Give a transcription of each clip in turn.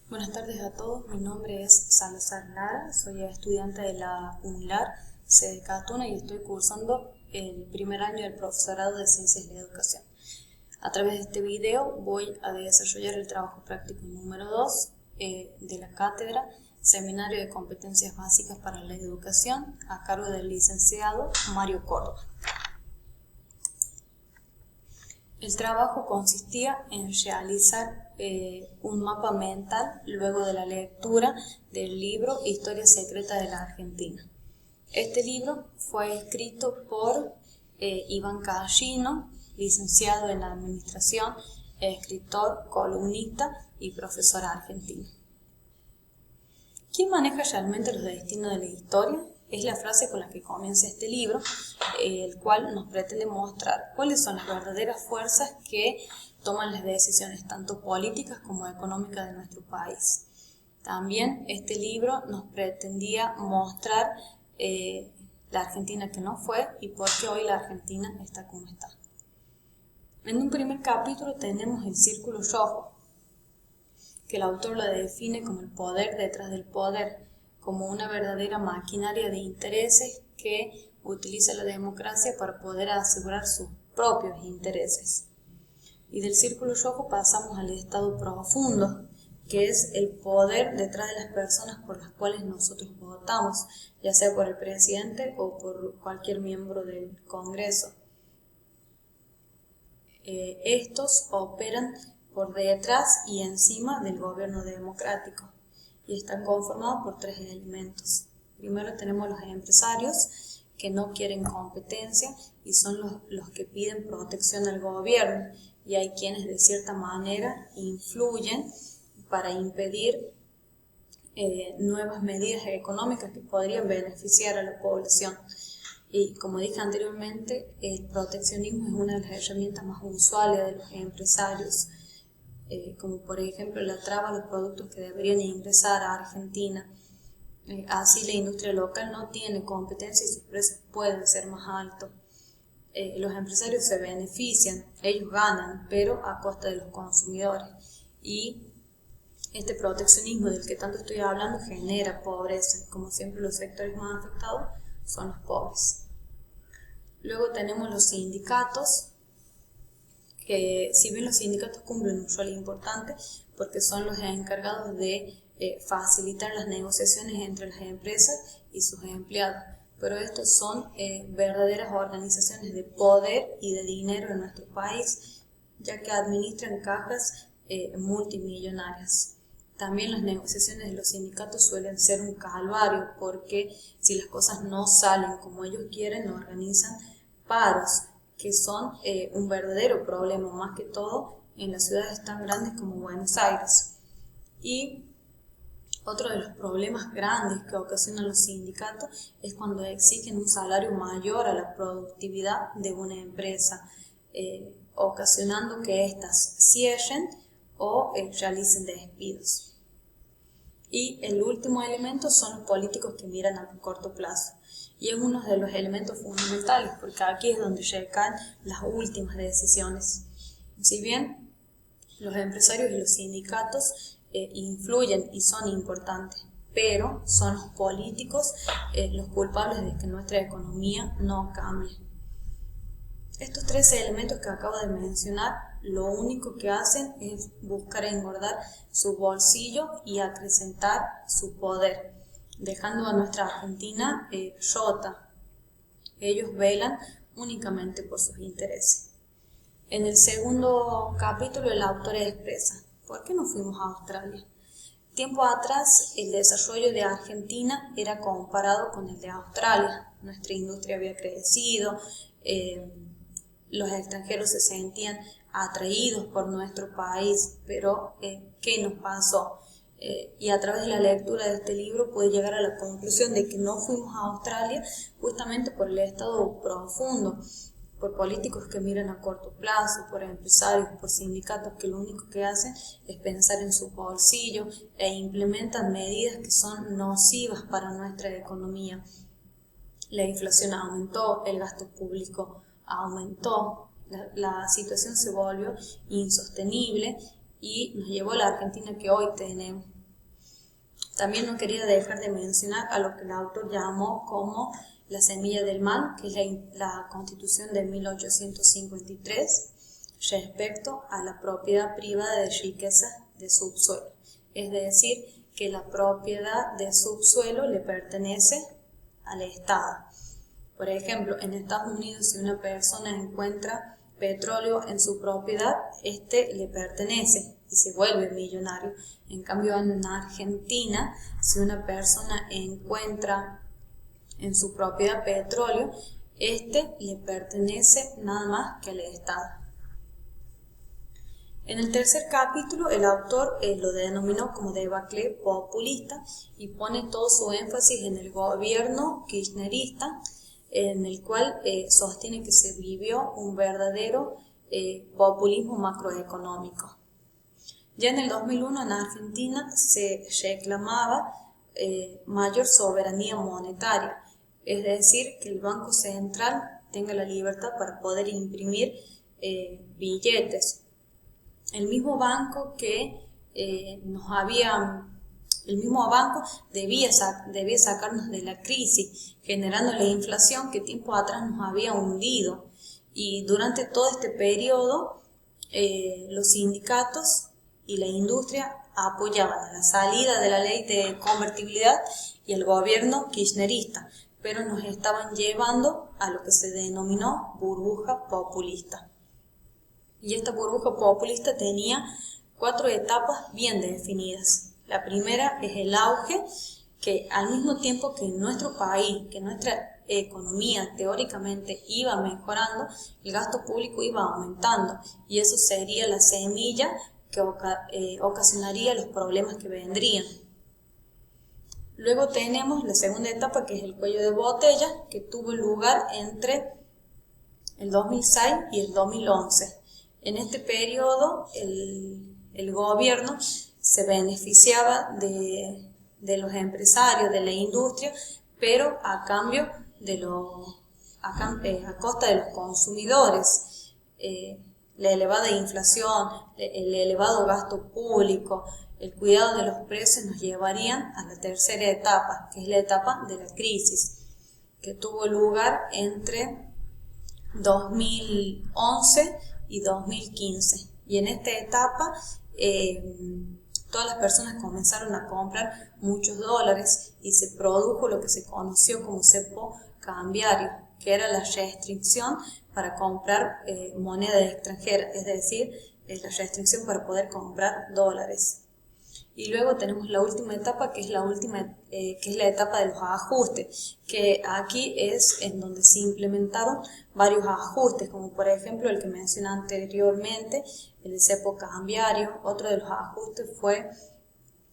Buenas tardes a todos, mi nombre es Salazar Lara, soy estudiante de la UNLAR, sede Catuna, y estoy cursando el primer año del profesorado de Ciencias de la Educación. A través de este video voy a desarrollar el trabajo práctico número 2 de la cátedra Seminario de Competencias Básicas para la Educación a cargo del licenciado Mario Córdoba. El trabajo consistía en realizar un mapa mental luego de la lectura del libro Historia Secreta de la Argentina. Este libro fue escrito por Iván Callino, licenciado en Administración, escritor, columnista y profesor argentino. ¿Quién maneja realmente los destinos de la historia? Es la frase con la que comienza este libro, el cual nos pretende mostrar cuáles son las verdaderas fuerzas que toman las decisiones tanto políticas como económicas de nuestro país. También este libro nos pretendía mostrar la Argentina que no fue y por qué hoy la Argentina está como está. En un primer capítulo tenemos el círculo rojo, que el autor lo define como el poder detrás del poder, como una verdadera maquinaria de intereses que utiliza la democracia para poder asegurar sus propios intereses. Y del círculo rojo pasamos al estado profundo, que es el poder detrás de las personas por las cuales nosotros votamos, ya sea por el presidente o por cualquier miembro del Congreso. Estos operan por detrás y encima del gobierno democrático y están conformados por tres elementos. Primero tenemos los empresarios que no quieren competencia y son los que piden protección al gobierno, y hay quienes de cierta manera influyen para impedir nuevas medidas económicas que podrían beneficiar a la población. Y como dije anteriormente, el proteccionismo es una de las herramientas más usuales de los empresarios, como por ejemplo la traba a los productos que deberían ingresar a Argentina. Así la industria local no tiene competencia y sus precios pueden ser más altos. Los empresarios se benefician, ellos ganan, pero a costa de los consumidores. Y este proteccionismo del que tanto estoy hablando genera pobreza. Como siempre, los sectores más afectados son los pobres. Luego tenemos los sindicatos, que si bien los sindicatos cumplen un rol importante porque son los encargados de facilitar las negociaciones entre las empresas y sus empleados, pero estos son verdaderas organizaciones de poder y de dinero en nuestro país, ya que administran cajas multimillonarias. También las negociaciones de los sindicatos suelen ser un calvario, porque si las cosas no salen como ellos quieren, organizan paros, que son un verdadero problema, más que todo en las ciudades tan grandes como Buenos Aires. Y otro de los problemas grandes que ocasionan los sindicatos es cuando exigen un salario mayor a la productividad de una empresa, ocasionando que éstas cierren o realicen despidos. Y el último elemento son los políticos que miran a corto plazo. Y es uno de los elementos fundamentales, porque aquí es donde recaen las últimas decisiones. Si bien los empresarios y los sindicatos influyen y son importantes, pero son los políticos los culpables de que nuestra economía no cambie. Estos tres elementos que acabo de mencionar, lo único que hacen es buscar engordar su bolsillo y acrecentar su poder, dejando a nuestra Argentina rota. Ellos velan únicamente por sus intereses. En el segundo capítulo el autor expresa: ¿por qué no fuimos a Australia? Tiempo atrás el desarrollo de Argentina era comparado con el de Australia. Nuestra industria había crecido, los extranjeros se sentían atraídos por nuestro país, pero ¿qué nos pasó? Y a través de la lectura de este libro pude llegar a la conclusión de que no fuimos a Australia justamente por el estado profundo, por políticos que miran a corto plazo, por empresarios, por sindicatos que lo único que hacen es pensar en su bolsillo e implementan medidas que son nocivas para nuestra economía. La inflación aumentó, el gasto público aumentó, la situación se volvió insostenible y nos llevó a la Argentina que hoy tenemos. También no quería dejar de mencionar a lo que el autor llamó como la semilla del mal, que es la Constitución de 1853, respecto a la propiedad privada de riquezas de subsuelo. Es decir, que la propiedad de subsuelo le pertenece al Estado. Por ejemplo, en Estados Unidos, si una persona encuentra petróleo en su propiedad, este le pertenece y se vuelve millonario. En cambio, en Argentina, si una persona encuentra en su propiedad petróleo, este le pertenece nada más que al Estado. En el tercer capítulo, el autor lo denominó como debacle populista y pone todo su énfasis en el gobierno kirchnerista, en el cual sostiene que se vivió un verdadero populismo macroeconómico. Ya en el 2001 en Argentina se reclamaba mayor soberanía monetaria, es decir, que el Banco Central tenga la libertad para poder imprimir billetes. El mismo banco debía sacarnos de la crisis, generando la inflación que tiempo atrás nos había hundido. Y durante todo este periodo, los sindicatos y la industria apoyaban a la salida de la ley de convertibilidad y al gobierno kirchnerista, pero nos estaban llevando a lo que se denominó burbuja populista. Y esta burbuja populista tenía 4 etapas bien definidas. La primera es el auge, que al mismo tiempo que en nuestro país, que nuestra economía teóricamente iba mejorando, el gasto público iba aumentando y eso sería la semilla que ocasionaría los problemas que vendrían. Luego tenemos la segunda etapa, que es el cuello de botella, que tuvo lugar entre el 2006 y el 2011. En este periodo el gobierno se beneficiaba de los empresarios, de la industria, pero a cambio a costa de los consumidores. La elevada inflación, el elevado gasto público, el cuidado de los precios nos llevarían a la tercera etapa, que es la etapa de la crisis, que tuvo lugar entre 2011 y 2015. Y en esta etapa todas las personas comenzaron a comprar muchos dólares y se produjo lo que se conoció como cepo cambiario, que era la restricción para comprar moneda extranjera, es decir, la restricción para poder comprar dólares. Y luego tenemos la última etapa, que es la etapa de los ajustes, que aquí es en donde se implementaron varios ajustes, como por ejemplo el que mencioné anteriormente, el cepo cambiario. Otro de los ajustes fue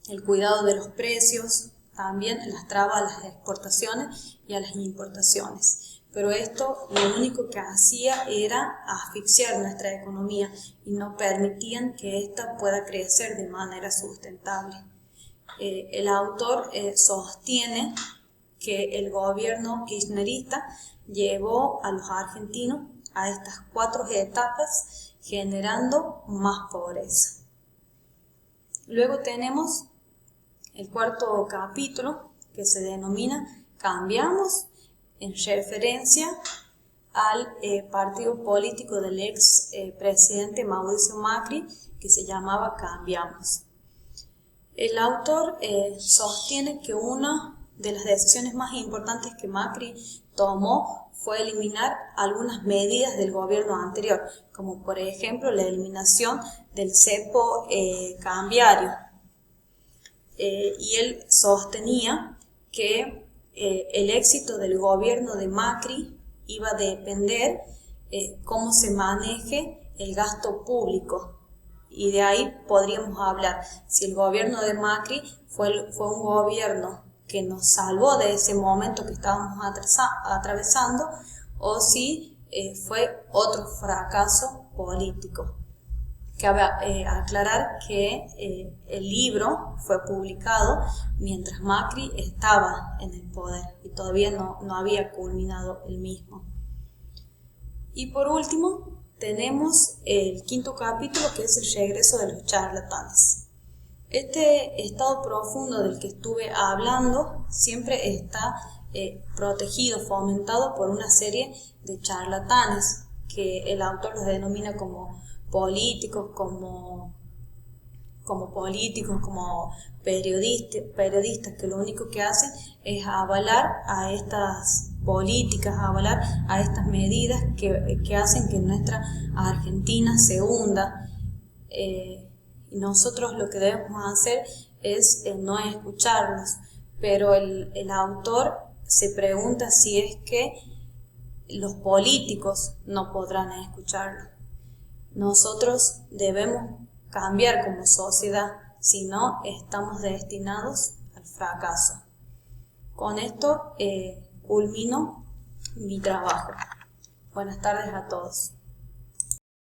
el cuidado de los precios, también las trabas a las exportaciones y a las importaciones. Pero esto lo único que hacía era asfixiar nuestra economía y no permitían que ésta pueda crecer de manera sustentable. El autor sostiene que el gobierno kirchnerista llevó a los argentinos a estas 4 etapas, generando más pobreza. Luego tenemos el cuarto capítulo, que se denomina Cambiamos, en referencia al partido político del ex presidente Mauricio Macri, que se llamaba Cambiamos. El autor sostiene que una de las decisiones más importantes que Macri tomó fue eliminar algunas medidas del gobierno anterior, como por ejemplo la eliminación del cepo cambiario. Y él sostenía que el éxito del gobierno de Macri iba a depender cómo se maneje el gasto público. Y de ahí podríamos hablar si el gobierno de Macri fue un gobierno que nos salvó de ese momento que estábamos atravesando, o si fue otro fracaso político. Cabe aclarar que el libro fue publicado mientras Macri estaba en el poder y todavía no había culminado el mismo. Y por último tenemos el quinto capítulo, que es el regreso de los charlatanes. Este estado profundo del que estuve hablando siempre está protegido, fomentado por una serie de charlatanes que el autor los denomina como políticos, como periodistas que lo único que hacen es avalar a estas políticas, avalar a estas medidas que hacen que nuestra Argentina se hunda. Y nosotros lo que debemos hacer es no escucharlos, pero el autor se pregunta si es que los políticos no podrán escucharlo. Nosotros debemos cambiar como sociedad, si no estamos destinados al fracaso. Con esto culmino mi trabajo. Buenas tardes a todos.